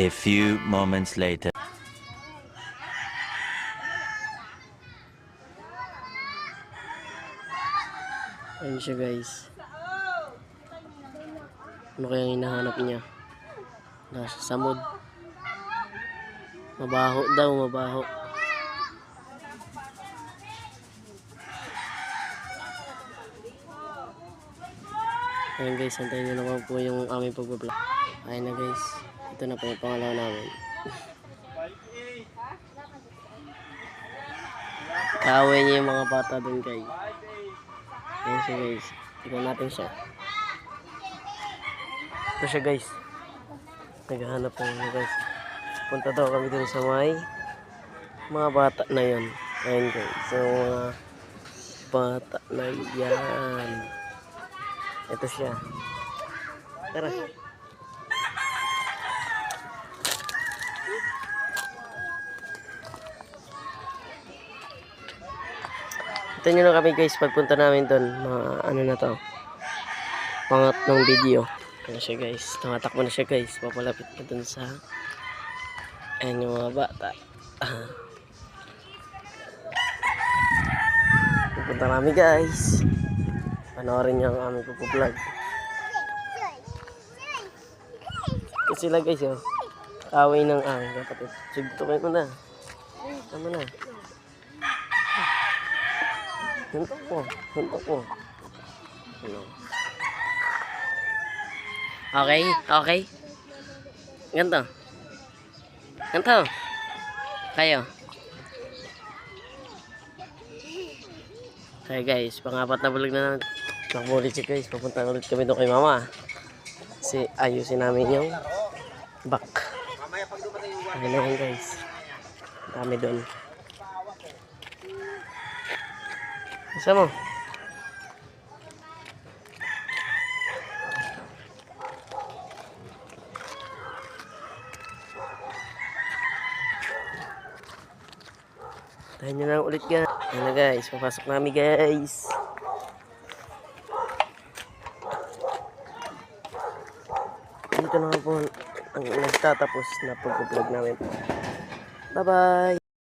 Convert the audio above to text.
A few moments later. Ayun siya guys. Ano kayang hinahanap niya? Nasa samod. Mabaho daw, mabaho. Ayun guys, antayin nyo naman po yung aming pagbablog. Ayun na guys, ito na po yung pangalawa namin. Kaaway niya yung mga bata dun guys. Ayun siya guys, tignan natin siya. Ito siya guys, naghahanap po niya guys. Punta daw kami dun sa mga bata na yun. Ayun guys, so mga bata na yan. Ito siya. Tara. Ito nyo na kami guys, pagpunta namin doon, ano na to, pangatlong video. Ano siya guys, tumatakbo na siya guys, papalapit na doon sa ayun yung mga bata. Pupunta namin guys, panoorin nyo ang aming vlog. Kasi sila guys, oh, away ng aming kapatid. Sigtukin mo na. Tama na. Huntok po. Huntok po. Ano? Okay? Okay? Ganto. Ganto. Kayo. Okay guys, pang-apat na vlog na namin. Nakulit siya guys. Papunta ulit kami doon kay mama. Kasi ayusin namin yung back. Ayun na yan guys. Dami doon. Isa mo. Tayo nyo lang ulit guys. Ayan na guys, papasok namin guys. Dito na po ang nagtatapos na pag-vlog namin. Bye bye!